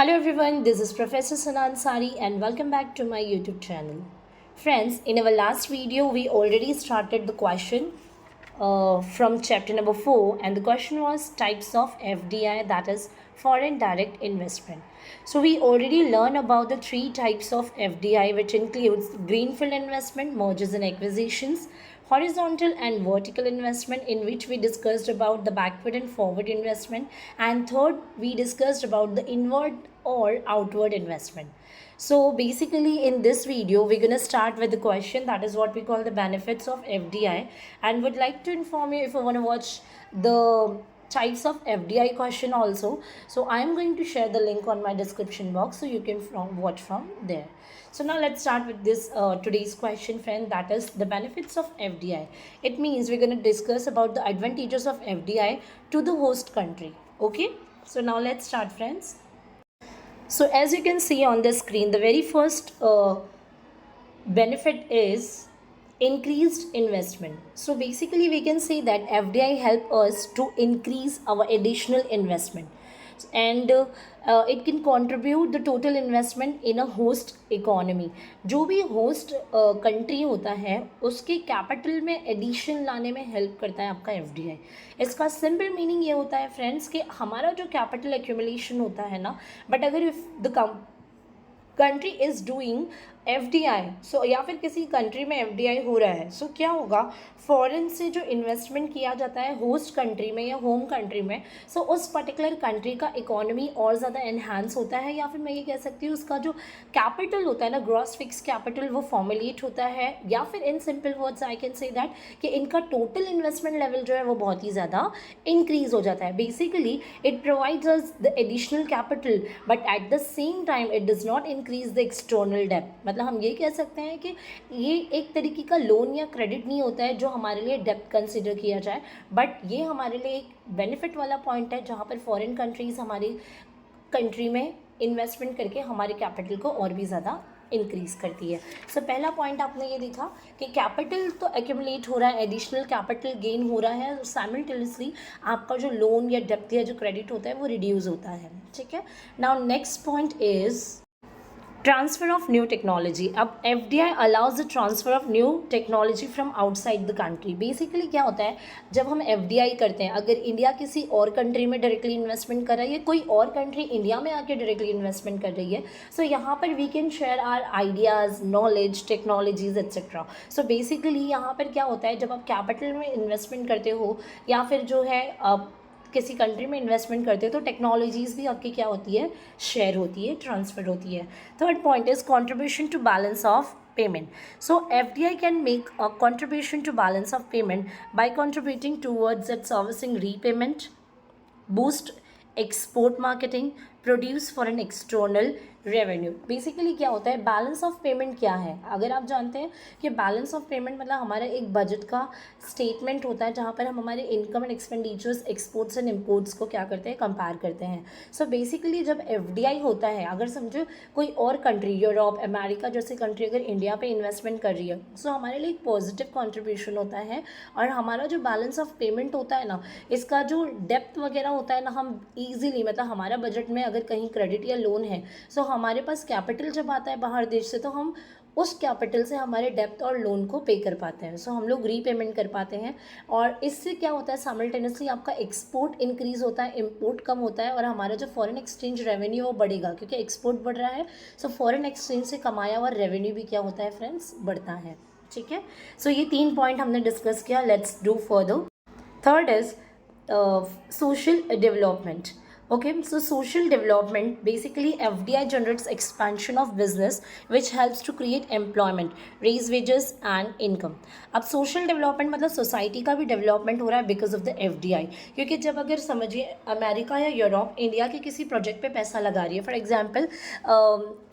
Hello everyone, this is Professor Sana Ansari and welcome back to my YouTube channel. Friends, in our last video, we already started the question from chapter number 4, and the question was types of FDI, that is foreign direct investment. So we already learned about the three types of FDI, which includes greenfield investment, mergers and acquisitions, horizontal and vertical investment, in which we discussed about the backward and forward investment, and third we discussed about the inward or outward investment. So basically in this video we're going to start with the question, that is what we call the benefits of FDI, and would like to inform you if you want to watch the types of FDI question also. So I am going to share the link on my description box so you can watch from there. So now let's start with this today's question, friend, that is the benefits of FDI. It means we're going to discuss about the advantages of FDI to the host country. Okay, so now let's start, friends. So as you can see on the screen, the very first benefit is increased investment. So basically we can say that FDI help us to increase our additional investment, and it can contribute the total investment in a host economy. जो भी host country होता है उसके capital में addition लाने में help करता है आपका FDI. इसका सिंपल मीनिंग ये होता है फ्रेंड्स कि हमारा जो कैपिटल एक्यूमुलेशन होता है ना, बट अगर if the country is doing FDI, सो या फिर किसी कंट्री में FDI हो रहा है, सो क्या होगा, फॉरेन से जो इन्वेस्टमेंट किया जाता है होस्ट कंट्री में या होम कंट्री में, सो उस पर्टिकुलर कंट्री का इकोनॉमी और ज़्यादा एनहांस होता है, या फिर मैं ये कह सकती हूँ उसका जो कैपिटल होता है ना, ग्रॉस फिक्स कैपिटल, वो फॉर्मुलेट होता है, या फिर in simple words I can say that कि इनका टोटल इन्वेस्टमेंट लेवल जो है वो बहुत ही ज़्यादा इंक्रीज हो जाता है. Basically it provides us the additional capital, but at the same time it does not increase the external depth. मतलब हम ये कह सकते हैं कि ये एक तरीके का लोन या क्रेडिट नहीं होता है जो हमारे लिए डेप्थ कंसिडर किया जाए, बट ये हमारे लिए एक बेनिफिट वाला पॉइंट है जहाँ पर फॉरेन कंट्रीज़ हमारी कंट्री में इन्वेस्टमेंट करके हमारे कैपिटल को और भी ज़्यादा इंक्रीज़ करती है. सो पहला पॉइंट आपने ये देखा कि कैपिटल तो एक्यूमुलेट हो रहा है, एडिशनल कैपिटल गेन हो रहा है, साइमल्टेनियसली आपका जो लोन या डेप्थ या जो क्रेडिट होता है वो रिड्यूस होता है. ठीक है. Now next point is transfer of new technology. अब FDI allows the transfer of new technology from outside the country. Basically क्या होता है, जब हम FDI करते हैं, अगर इंडिया किसी और कंट्री में डायरेक्टली इन्वेस्टमेंट कर रही है, कोई और कंट्री इंडिया में आके डायरेक्टली इन्वेस्टमेंट कर रही है, सो यहाँ पर we can share our ideas, knowledge, technologies etcetera. So basically यहाँ पर क्या होता है, जब आप कैपिटल में इन्वेस्टमेंट करते हो या फिर जो है किसी कंट्री में इन्वेस्टमेंट करते हो, तो टेक्नोलॉजीज़ भी आपकी क्या होती है, शेयर होती है, ट्रांसफ़र होती है. Third point is contribution to balance of payment. So FDI can make a contribution to balance of payment by contributing towards its servicing repayment, boost export marketing, produce for an external revenue. Basically क्या होता है, balance of payment क्या है, अगर आप जानते हैं कि बैलेंस ऑफ पेमेंट मतलब हमारा एक बजट का स्टेटमेंट होता है जहाँ पर हम हमारे income and expenditures, exports and imports को क्या करते हैं, कंपेयर करते हैं. सो बेसिकली जब FDI होता है, अगर समझो कोई और कंट्री, यूरोप, अमेरिका जैसी कंट्री अगर इंडिया पे इन्वेस्टमेंट कर रही है, सो हमारे लिए एक पॉजिटिव कॉन्ट्रीब्यूशन होता है, और हमारा जो बैलेंस ऑफ पेमेंट होता है ना, इसका जो डेप्थ वगैरह होता है ना, हम ईजिली मतलब हमारा बजट में अगर कहीं क्रेडिट या लोन है, सो हमारे पास कैपिटल जब आता है बाहर देश से, तो हम उस कैपिटल से हमारे डेप्थ और लोन को पे कर पाते हैं. सो हम लोग रीपेमेंट कर पाते हैं, और इससे क्या होता है, साइमल्टेनियसली आपका एक्सपोर्ट इंक्रीज़ होता है, इंपोर्ट कम होता है, और हमारा जो फॉरेन एक्सचेंज रेवेन्यू वो बढ़ेगा क्योंकि एक्सपोर्ट बढ़ रहा है. सो फॉरेन एक्सचेंज से कमाया हुआ रेवेन्यू भी क्या होता है फ्रेंड्स, बढ़ता है. ठीक है. सो ये 3 पॉइंट हमने डिस्कस किया. Let's do further. Third is social development. Okay, so social development, basically FDI generates expansion of business which helps to create employment, raise wages and income. अब social development मतलब society का भी development हो रहा है because of the FDI. क्योंकि जब अगर समझिए अमेरिका या यूरोप इंडिया के किसी प्रोजेक्ट पे पैसा लगा रही है, फॉर एग्जांपल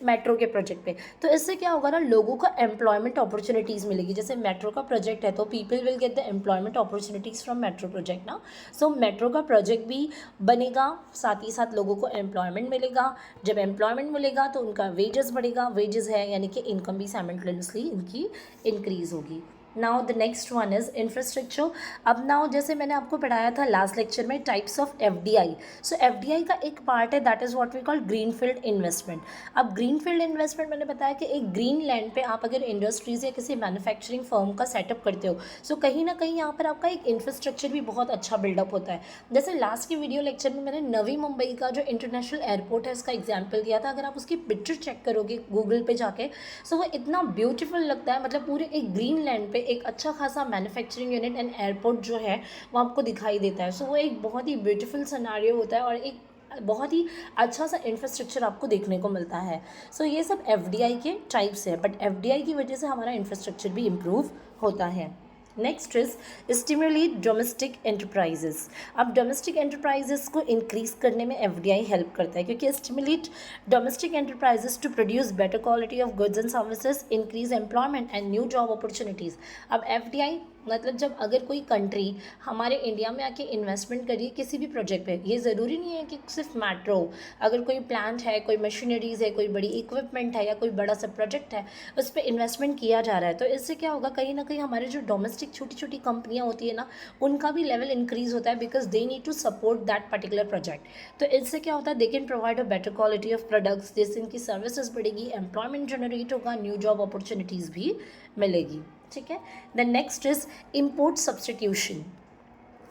मेट्रो के प्रोजेक्ट पे, तो इससे क्या होगा ना, लोगों को एम्प्लॉयमेंट अपॉर्चुनिटीज़ मिलेगी. जैसे मेट्रो का प्रोजेक्ट है तो people will get the employment opportunities from metro project ना. सो मेट्रो का प्रोजेक्ट भी बनेगा, साथ ही साथ लोगों को एम्प्लॉयमेंट मिलेगा. जब एम्प्लॉयमेंट मिलेगा तो उनका वेजेस बढ़ेगा, वेजेस है यानी कि इनकम भी साइमल्टेनियसली इनकी इंक्रीज़ होगी. Now the next one is infrastructure. अब नाउ जैसे मैंने आपको पढ़ाया था लास्ट लेक्चर में types of FDI. So FDI का एक पार्ट है that is what we call green field investment. अब ग्रीन फील्ड इन्वेस्टमेंट मैंने बताया कि एक ग्रीन लैंड पे आप अगर इंडस्ट्रीज या किसी मैन्युफैक्चरिंग फर्म का सेटअप करते हो, सो कहीं ना कहीं यहाँ पर आपका एक इंफ्रास्ट्रक्चर भी बहुत अच्छा बिल्डअप होता है। जैसे लास्ट के वीडियो लेक्चर में मैंने नवी मुंबई का जो इंटरनेशनल एयरपोर्ट है इसका एग्जाम्पल दिया था। अगर आप उसकी पिक्चर चेक करोगे गूगल पे जाके, सो वो इतना ब्यूटीफुल लगता है, मतलब पूरे एक ग्रीन लैंड पे एक अच्छा खासा मैन्युफैक्चरिंग यूनिट एंड एयरपोर्ट जो है वो आपको दिखाई देता है। सो वो एक बहुत ही ब्यूटीफुल सिनेरियो होता है और एक बहुत ही अच्छा सा इंफ्रास्ट्रक्चर आपको देखने को मिलता है। सो ये सब एफडीआई के टाइप्स है, बट एफडीआई की वजह से हमारा इंफ्रास्ट्रक्चर भी इम्प्रूव होता है। Next is stimulate domestic enterprises. अब डोमेस्टिक एंटरप्राइजेस को इंक्रीज करने में एफडीआई हेल्प करता है, क्योंकि stimulate domestic enterprises to produce better quality of goods and services, increase employment and new job opportunities. अब एफडीआई मतलब जब अगर कोई कंट्री हमारे इंडिया में आके इन्वेस्टमेंट करिए किसी भी प्रोजेक्ट पे, ये ज़रूरी नहीं है कि सिर्फ मेट्रो, अगर कोई प्लांट है, कोई मशीनरीज़ है, कोई बड़ी इक्विपमेंट है या कोई बड़ा सा प्रोजेक्ट है, उस पर इन्वेस्टमेंट किया जा रहा है, तो इससे क्या होगा, कहीं ना कहीं हमारे जो डोमेस्टिक छोटी छोटी कंपनियां होती है ना, उनका भी लेवल इंक्रीज होता है, because they need to support that particular project. तो इससे क्या होता है, they can provide a better quality of products, जिससे इनकी सर्विसेज बढ़ेगी, एम्प्लॉयमेंट जनरेट होगा, न्यू जॉब अपॉर्चुनिटीज़ भी मिलेगी। ठीक है। The next is import substitution.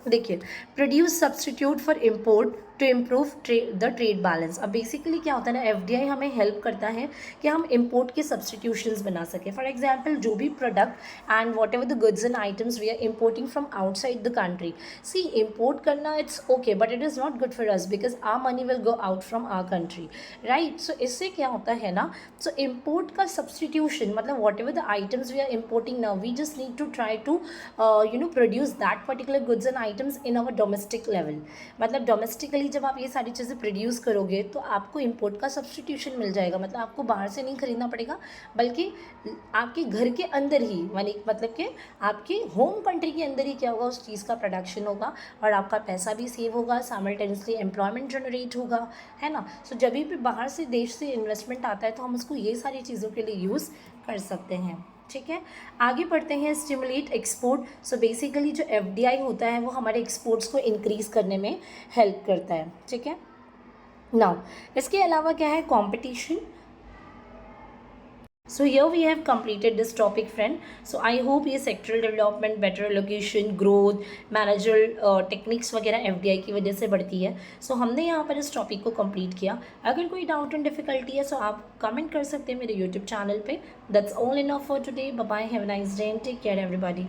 देखिए, produce substitute for import to improve the trade balance. अब बेसिकली क्या होता है ना, एफडीआई हमें हेल्प करता है कि हम इम्पोर्ट के सब्सटीट्यूशंस बना सकें। फॉर एग्जांपल, जो भी product and whatever the goods and items we are importing from outside the country, see import करना it's okay, but it is not good for us because our money will go out from our country, right. So इससे क्या होता है ना, so import का substitution मतलब whatever the items we are importing now, we just need to try to produce that particular goods and items in our domestic level. मतलब domestically जब आप ये सारी चीज़ें प्रोड्यूस करोगे तो आपको इंपोर्ट का सब्सटीट्यूशन मिल जाएगा, मतलब आपको बाहर से नहीं खरीदना पड़ेगा, बल्कि आपके घर के अंदर ही, मतलब कि आपके होम कंट्री के अंदर ही क्या होगा, उस चीज़ का प्रोडक्शन होगा और आपका पैसा भी सेव होगा, साइमल्टेनियसली एम्प्लॉयमेंट जनरेट होगा, है ना। सो जब भी बाहर से देश से इन्वेस्टमेंट आता है तो हम उसको ये सारी चीज़ों के लिए यूज़ कर सकते हैं। ठीक है, आगे बढ़ते हैं। Stimulate export. सो बेसिकली जो एफडीआई होता है वो हमारे एक्सपोर्ट्स को इंक्रीज़ करने में हेल्प करता है। ठीक है, नाउ इसके अलावा क्या है, competition. So here we have completed this topic, friend. So I hope ये sectoral development, better allocation, growth, managerial techniques वगैरह एफडीआई की वजह से बढ़ती है। So हमने यहाँ पर इस टॉपिक को कंप्लीट किया। अगर कोई डाउट एंड डिफिकल्टी है so आप कमेंट कर सकते हैं मेरे यूट्यूब चैनल पे। That's all enough for today. Bye bye. Have a nice day and take care everybody.